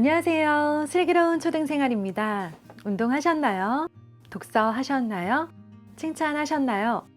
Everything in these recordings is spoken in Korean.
안녕하세요. 슬기로운 초등생활입니다. 운동하셨나요? 독서하셨나요? 칭찬하셨나요?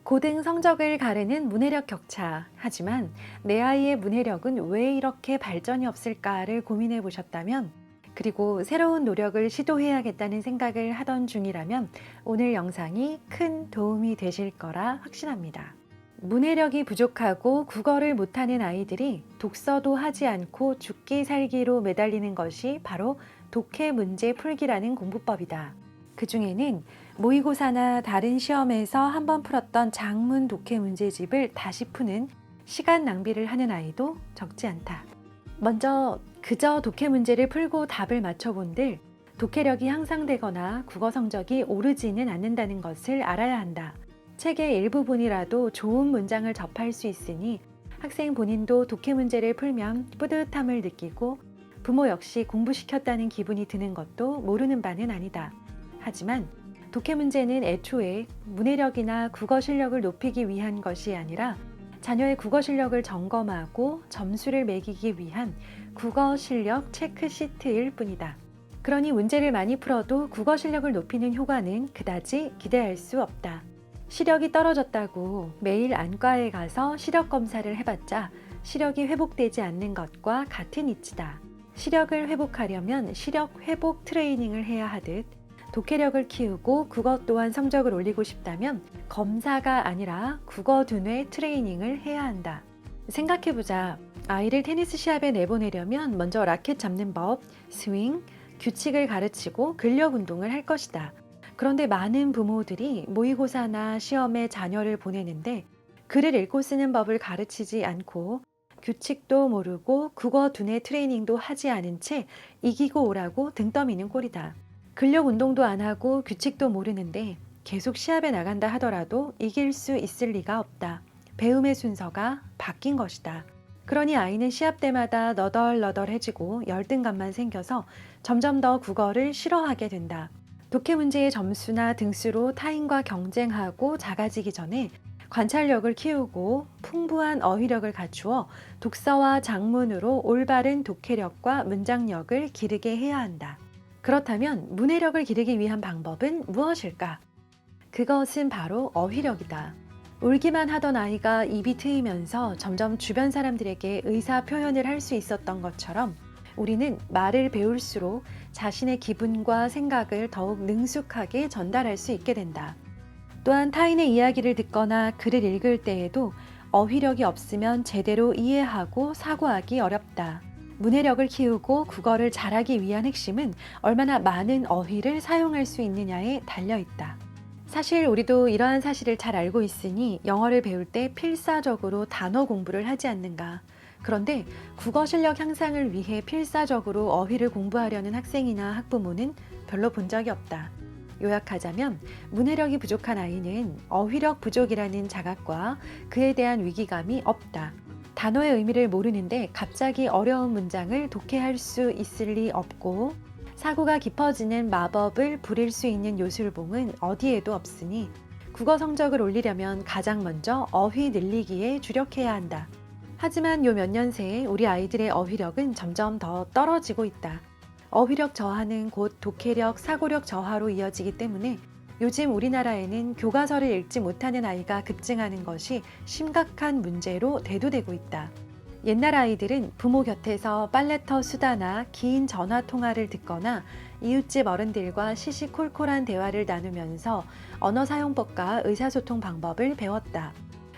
고등 성적을 가르는 문해력 격차. 하지만 내 아이의 문해력은 왜 이렇게 발전이 없을까를 고민해 보셨다면, 그리고 새로운 노력을 시도해야겠다는 생각을 하던 중이라면 오늘 영상이 큰 도움이 되실 거라 확신합니다. 문해력이 부족하고 국어를 못하는 아이들이 독서도 하지 않고 죽기 살기로 매달리는 것이 바로 독해 문제 풀기라는 공부법이다. 그 중에는 모의고사나 다른 시험에서 한번 풀었던 장문 독해 문제집을 다시 푸는 시간 낭비를 하는 아이도 적지 않다. 먼저 그저 독해 문제를 풀고 답을 맞춰본들 독해력이 향상되거나 국어 성적이 오르지는 않는다는 것을 알아야 한다. 책의 일부분이라도 좋은 문장을 접할 수 있으니 학생 본인도 독해 문제를 풀면 뿌듯함을 느끼고 부모 역시 공부시켰다는 기분이 드는 것도 모르는 바는 아니다. 하지만 독해 문제는 애초에 문해력이나 국어 실력을 높이기 위한 것이 아니라 자녀의 국어 실력을 점검하고 점수를 매기기 위한 국어 실력 체크 시트일 뿐이다. 그러니 문제를 많이 풀어도 국어 실력을 높이는 효과는 그다지 기대할 수 없다. 시력이 떨어졌다고 매일 안과에 가서 시력 검사를 해봤자 시력이 회복되지 않는 것과 같은 이치다. 시력을 회복하려면 시력 회복 트레이닝을 해야 하듯 독해력을 키우고 국어 또한 성적을 올리고 싶다면 검사가 아니라 국어 두뇌 트레이닝을 해야 한다. 생각해보자. 아이를 테니스 시합에 내보내려면 먼저 라켓 잡는 법, 스윙, 규칙을 가르치고 근력 운동을 할 것이다. 그런데 많은 부모들이 모의고사나 시험에 자녀를 보내는데 글을 읽고 쓰는 법을 가르치지 않고 규칙도 모르고 국어 두뇌 트레이닝도 하지 않은 채 이기고 오라고 등 떠미는 꼴이다. 근력 운동도 안 하고 규칙도 모르는데 계속 시합에 나간다 하더라도 이길 수 있을 리가 없다. 배움의 순서가 바뀐 것이다. 그러니 아이는 시합 때마다 너덜너덜해지고 열등감만 생겨서 점점 더 국어를 싫어하게 된다. 독해 문제의 점수나 등수로 타인과 경쟁하고 작아지기 전에 관찰력을 키우고 풍부한 어휘력을 갖추어 독서와 작문으로 올바른 독해력과 문장력을 기르게 해야 한다. 그렇다면 문해력을 기르기 위한 방법은 무엇일까? 그것은 바로 어휘력이다. 울기만 하던 아이가 입이 트이면서 점점 주변 사람들에게 의사 표현을 할 수 있었던 것처럼 우리는 말을 배울수록 자신의 기분과 생각을 더욱 능숙하게 전달할 수 있게 된다. 또한 타인의 이야기를 듣거나 글을 읽을 때에도 어휘력이 없으면 제대로 이해하고 사고하기 어렵다. 문해력을 키우고 국어를 잘하기 위한 핵심은 얼마나 많은 어휘를 사용할 수 있느냐에 달려 있다. 사실 우리도 이러한 사실을 잘 알고 있으니 영어를 배울 때 필사적으로 단어 공부를 하지 않는가. 그런데 국어 실력 향상을 위해 필사적으로 어휘를 공부하려는 학생이나 학부모는 별로 본 적이 없다. 요약하자면 문해력이 부족한 아이는 어휘력 부족이라는 자각과 그에 대한 위기감이 없다. 단어의 의미를 모르는데 갑자기 어려운 문장을 독해할 수 있을 리 없고 사고가 깊어지는 마법을 부릴 수 있는 요술봉은 어디에도 없으니 국어 성적을 올리려면 가장 먼저 어휘 늘리기에 주력해야 한다. 하지만 요 몇 년 새에 우리 아이들의 어휘력은 점점 더 떨어지고 있다. 어휘력 저하는 곧 독해력, 사고력 저하로 이어지기 때문에 요즘 우리나라에는 교과서를 읽지 못하는 아이가 급증하는 것이 심각한 문제로 대두되고 있다. 옛날 아이들은 부모 곁에서 빨래터 수다나 긴 전화 통화를 듣거나 이웃집 어른들과 시시콜콜한 대화를 나누면서 언어 사용법과 의사소통 방법을 배웠다.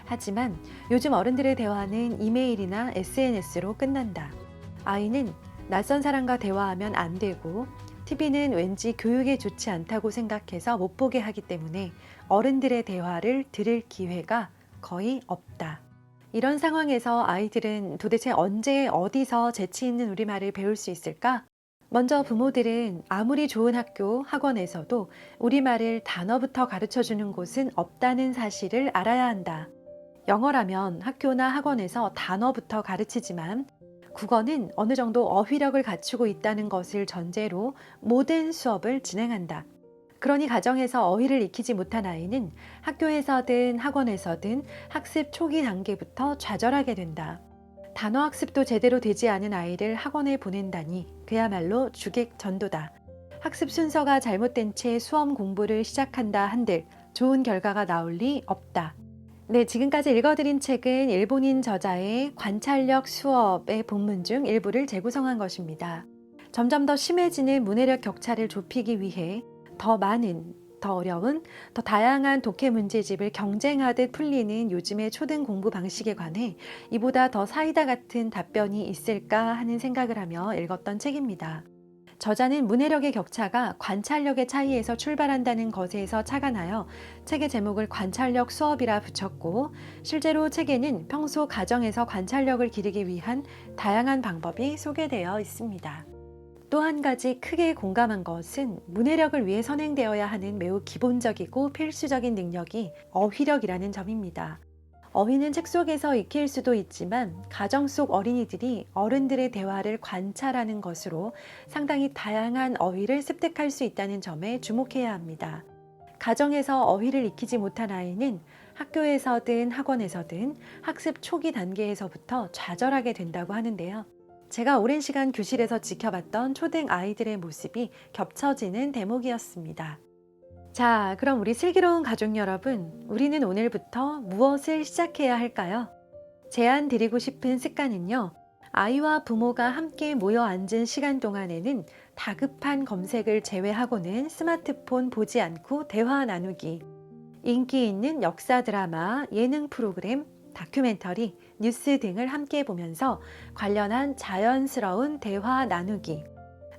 하지만 요즘 어른들의 대화는 이메일이나 SNS로 끝난다. 아이는 낯선 사람과 대화하면 안 되고 TV는 왠지 교육에 좋지 않다고 생각해서 못 보게 하기 때문에 어른들의 대화를 들을 기회가 거의 없다. 이런 상황에서 아이들은 도대체 언제 어디서 재치 있는 우리말을 배울 수 있을까? 먼저 부모들은 아무리 좋은 학교, 학원에서도 우리말을 단어부터 가르쳐주는 곳은 없다는 사실을 알아야 한다. 영어라면 학교나 학원에서 단어부터 가르치지만 국어는 어느 정도 어휘력을 갖추고 있다는 것을 전제로 모든 수업을 진행한다. 그러니 가정에서 어휘를 익히지 못한 아이는 학교에서든 학원에서든 학습 초기 단계부터 좌절하게 된다. 단어 학습도 제대로 되지 않은 아이를 학원에 보낸다니 그야말로 주객전도다. 학습 순서가 잘못된 채 수험 공부를 시작한다 한들 좋은 결과가 나올 리 없다. 네, 지금까지 읽어드린 책은 일본인 저자의 관찰력 수업의 본문 중 일부를 재구성한 것입니다. 점점 더 심해지는 문해력 격차를 좁히기 위해 더 많은, 더 어려운, 더 다양한 독해 문제집을 경쟁하듯 풀리는 요즘의 초등 공부 방식에 관해 이보다 더 사이다 같은 답변이 있을까 하는 생각을 하며 읽었던 책입니다. 저자는 문해력의 격차가 관찰력의 차이에서 출발한다는 것에서 착안하여 책의 제목을 관찰력 수업이라 붙였고, 실제로 책에는 평소 가정에서 관찰력을 기르기 위한 다양한 방법이 소개되어 있습니다. 또 한 가지 크게 공감한 것은 문해력을 위해 선행되어야 하는 매우 기본적이고 필수적인 능력이 어휘력이라는 점입니다. 어휘는 책 속에서 익힐 수도 있지만 가정 속 어린이들이 어른들의 대화를 관찰하는 것으로 상당히 다양한 어휘를 습득할 수 있다는 점에 주목해야 합니다. 가정에서 어휘를 익히지 못한 아이는 학교에서든 학원에서든 학습 초기 단계에서부터 좌절하게 된다고 하는데요. 제가 오랜 시간 교실에서 지켜봤던 초등 아이들의 모습이 겹쳐지는 대목이었습니다. 자, 그럼 우리 슬기로운 가족 여러분, 우리는 오늘부터 무엇을 시작해야 할까요? 제안 드리고 싶은 습관은요, 아이와 부모가 함께 모여 앉은 시간 동안에는 다급한 검색을 제외하고는 스마트폰 보지 않고 대화 나누기, 인기 있는 역사 드라마, 예능 프로그램, 다큐멘터리, 뉴스 등을 함께 보면서 관련한 자연스러운 대화 나누기,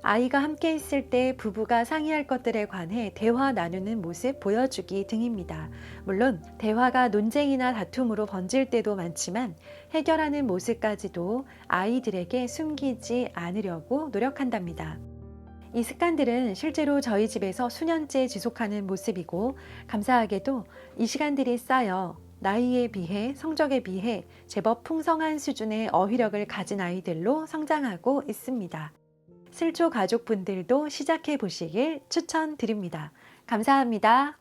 아이가 함께 있을 때 부부가 상의할 것들에 관해 대화 나누는 모습 보여주기 등입니다. 물론 대화가 논쟁이나 다툼으로 번질 때도 많지만 해결하는 모습까지도 아이들에게 숨기지 않으려고 노력한답니다. 이 습관들은 실제로 저희 집에서 수년째 지속하는 모습이고, 감사하게도 이 시간들이 쌓여 나이에 비해 성적에 비해 제법 풍성한 수준의 어휘력을 가진 아이들로 성장하고 있습니다. 슬초 가족분들도 시작해 보시길 추천드립니다. 감사합니다.